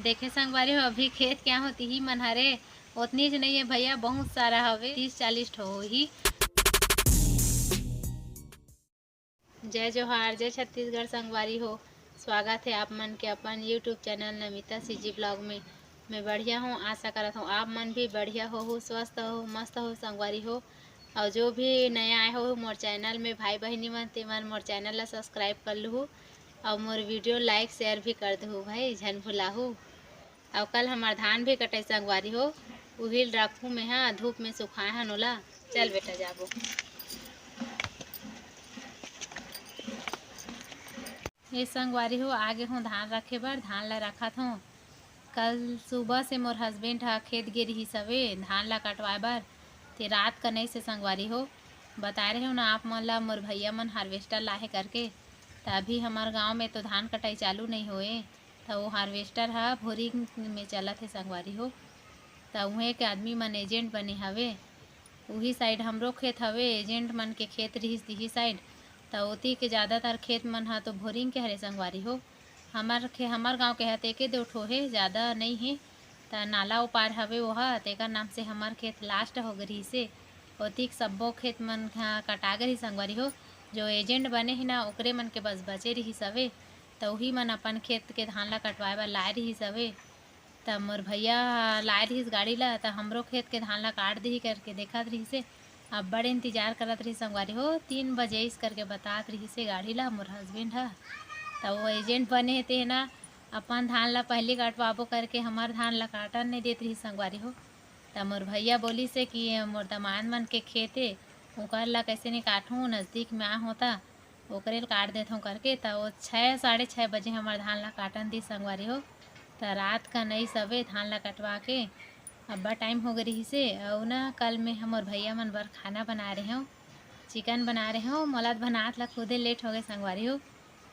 देखे संगवारी हो अभी खेत क्या होती ही मन हरे उतनी ज नहीं है भैया, बहुत सारा हवे 30-40 ठो ही। जय जोहार, जय छत्तीसगढ़ संगवारी हो। स्वागत है आप मन के अपन YouTube channel Namita CG vlog में। मैं बढ़िया हूँ, आशा करत हूँ आप मन भी बढ़िया हो, स्वस्थ हो, मस्त हो संगवारी हो। और जो भी नया आए हो मोर चैनल में भाई बहनी मन ते मन मोर चैनल ला सब्सक्राइब कर लूँ और मोर वीडियो लाइक शेयर भी कर दहूँ भाई, झन भुलाहू। और कल हमार धान भी कटाई संगवारी हो, उहिल रखूँ मैं हाँ, धूप में सुखाए हन ओला। चल बेटा जाबो। ये संगवारी हो आगे हूँ धान रखे बर, धान ला रखत हूँ। कल सुबह से मोर हस्बैंड हा खेत गे रही सवे धान ला कटवाए बर, ते रात का नहीं से संगवारी हो बता रहे हो ना आप मन ला मोर भैया मन हार्वेस्टर लाहे करके। तो अभी हमार गांव में तो धान कटाई चालू नहीं होए, तो वो हार्वेस्टर हा भोरिंग में चलत है संगवारी हो। तो उहे के आदमी मन एजेंट बने हवे, उही साइड हमरो खेत हवे, एजेंट मन के खेत रहिस दिही साइड। तो ओती के ज़्यादातर खेत मन हा तो भोरिंग के हरे संगवारी हो। हमार गांव के हते के दो ठो है, ज़्यादा नहीं है। तो नाला ओ पार हवे वह, तेकर नाम से हमार खेत लास्ट हो गई से। ओती सब्बो खेत मन कटा गई संगवारी हो। जो एजेंट बने ही ना ओकरे मन के बस बचे रही सवे, तो वही मन अपन खेत के धान ला कटवाए बर लाए रही सवे। तब मोर भैया लाए रहीस गाड़ी ला, तो हमरो खेत के धान ला काट दी करके देखत रही से। अब बड़े इंतजार करत रही संगवारी हो, 3 बजे इस करके बतात रही से गाड़ी ला मोर हस्बैंड हा। तो वो एजेंट बने थे ना, अपन धान ला पहले काटवाबो करके हमार धान ला काटन नहीं देत रही संगवारी हो। तो मोर भैया बोली से कि मोर दमाद मन के खेत है, ओकर ला कैसे नहीं काटूँ, नज़दीक में आ होता ओकरे ला काट देत हूँ करके। तो वो 6-6:30 बजे हमार धान ला काटन दी संगवारी हो। तो रात का नहीं सवे धान ला कटवा के अब्बा टाइम हो गई से। और ना कल में हमर भैया मन बर खाना बना रहे हो, चिकन बना रहे हो। मोला बनात ला खुदे लेट हो गए संगवारी हो,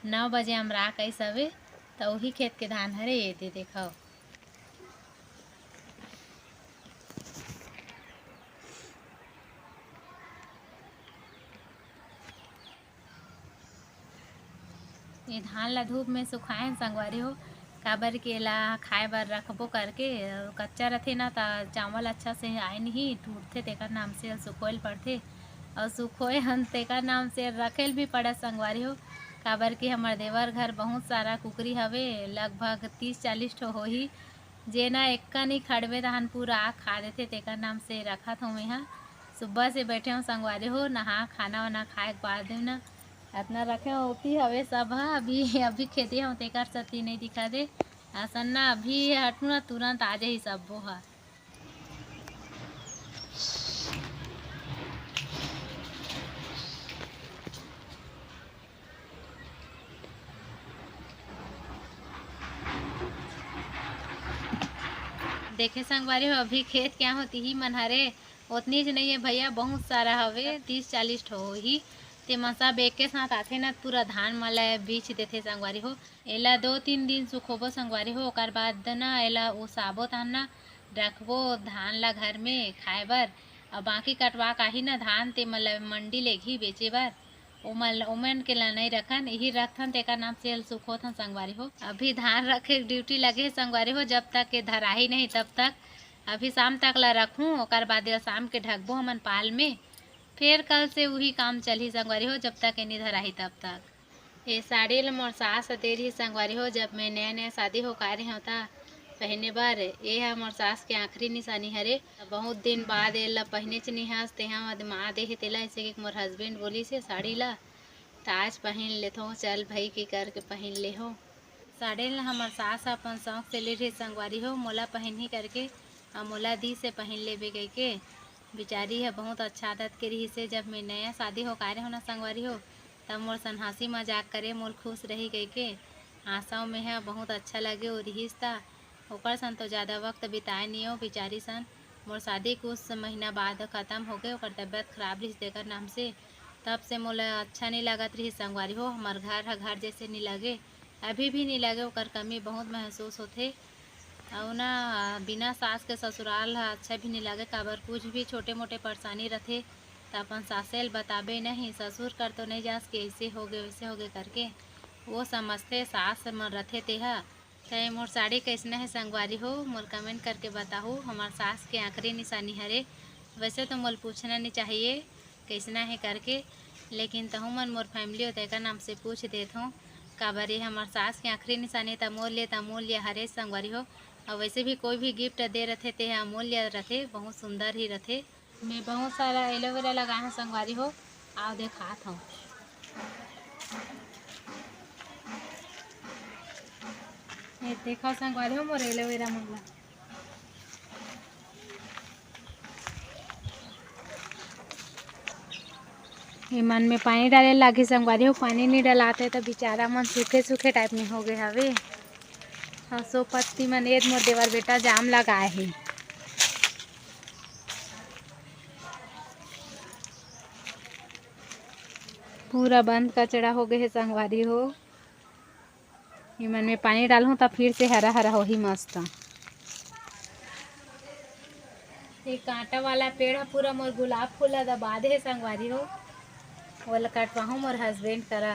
9 बजे हम राख आई सवे। तो वही खेत के धान हरे ये दे देखो। ये धान ला धूप में सुखाए संगवारी हो, काबर के ला खाए बर रखबो करके। कच्चा रथे ना तो चावल अच्छा से आए नहीं, टूटते तेकर नाम से सुखोल पड़थे। और सुखोए हन तेकर नाम से रखेल भी पड़ा संगवारी हो। काबर कि हमार देवर घर बहुत सारा कुकरी हवे, लगभग 30-40 ठो होही, जेना एक्का नहीं खड़बे तहन पूरा आग खा देते, तेकर नाम से रखत हूँ मैं यहाँ। सुबह से बैठे हूँ संगवारी हो, नहा खाना वाना खाए के बाद ना इतना रखे होती हवे सब हा। अभी अभी खेती हूँ तेकर सती नहीं दिखा दे असन ना, अभी हटू ना तुरंत आ जाही सब्बो हा। देखे संगवारी हो अभी खेत क्या होती ही मन हरे उतनी ज नहीं है भैया, बहुत सारा हवे 30-40 ठो ही। ते मसा बेग के साथ आथे ना पूरा धान माला बीच देथे संगवारी हो। एला 2-3 दिन सुखोबो संगवारी हो, ओकर बाद ना एला ओसाबो तहन ना रखबो धान ला घर में खाए बर। और बाकी कटवा काही ना धान ते मतलब मंडी ले घी बेचे बर, ओमन के ला नहीं रखन, यही रखथन तेकर नाम से सुखोथन संगवारी हो। अभी धान रखे ड्यूटी लगे है संगवारी हो, जब तक के धराही नहीं तब तक। अभी शाम तक ला रखूँ, ओकर बाद शाम के ढकबो हमन पाल में, फिर कल से वही काम चली संगवारी हो, जब तक नहीं धराही तब तक। ये साड़ी ला मोर सास दे रही संगवारी हो, जब मैं नया नया शादी हो का रहे होता पहने बर। ये है मोर सास के आखिरी निशानी हरे, बहुत दिन बाद एला पहने च नहीं हस तेहा माँ दे तेला ऐसे कि मोर हस्बैंड बोली से साड़ी ला तो आज पहन लेथो, चल भाई की करके पहन ले हो। साड़ी ला हमार सास अपन शौक से ले रही संगवारी हो, मोला पहन ही करके और मोला दी से पहन लेबे गई के। बेचारी है बहुत अच्छा आदत के रही से, जब मैं नया शादी हो का रहे हो ना संगवारी हो, तब मोर सन हंसी मजाक करे मोर खुश रही गई के। हंसाओ में है बहुत अच्छा लगे वो रहीस था। ओकर सन तो ज़्यादा वक्त बिताए नहीं हो बेचारी सन। मोर शादी कुछ महीना बाद ख़त्म हो गए, ओकर तबीयत खराब रही तेकर नाम से। तब से मोला अच्छा नहीं लागत रही संगवारी हो, हमार घर जैसे नहीं लगे, अभी भी नहीं लगे। ओकर कमी बहुत महसूस होते। और ना बिना सास के ससुराल अच्छा भी नहीं लगे, काबर कुछ भी छोटे मोटे परेशानी रथे तो अपन सासेल बताबे नहीं, ससुर कर तो नहीं जास के ऐसे हो गए वैसे हो गए करके वो समझते सास मन रथे तेहा। चाहे मोर साड़ी कैसना है संगवारी हो, मोर कमेंट करके बताओ। हमार सास के आखिरी निशानी हरे। वैसे तो मोल पूछना नहीं चाहिए कैसना है करके, लेकिन तहु मन मोर फैमिली होता है नाम से पूछ देत हूँ काबर ये हमार सास के आखिरी निशानी त अमूल्य हरे संगवारी हो। और वैसे भी कोई भी गिफ्ट दे रथे ते अमूल्य रथे, बहुत सुंदर ही रथे। मैं बहुत सारा एलोवेरा लगाए हूँ संगवारी हो, आओ दिखात हूँ। ये देखो संगवारी हो मोर एलोवेरा मन ला। ये मन में पानी डाले लागे संगवारी हो, पानी नहीं डलाते तो बेचारा मन सूखे सूखे टाइप में हो गए हवे। और सो पत्ती मन एक मोर देवर बेटा जाम लगाए है। पूरा बंद कचड़ा हो गए है संगवारी हो। ये मन में पानी डालूँ तो फिर से हरा हरा हो ही मस्त। ये कांटा वाला पेड़ है पूरा मोर गुलाब फूल ला दबा दे है संगवारी हो। वो कटवाहूँ मोर हस्बैंड करा।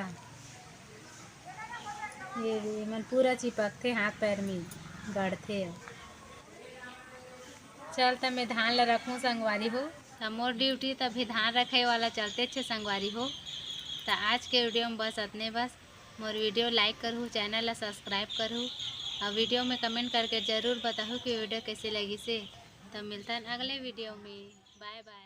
ये मन पूरा चिपकते हाथ पैर में गड़थे। चल तो मैं धान ला रखूँ संगवारी हो। तो मोर ड्यूटी तभी धान रखे वाला चलते छे संगवारी हो। तो आज के वीडियो में बस इतने बस। मोर वीडियो लाइक करूँ, चैनल ला सब्सक्राइब करूँ और वीडियो में कमेंट करके ज़रूर बताऊँ कि वीडियो कैसे लगी से। तो मिलता है अगले वीडियो में। Bye bye.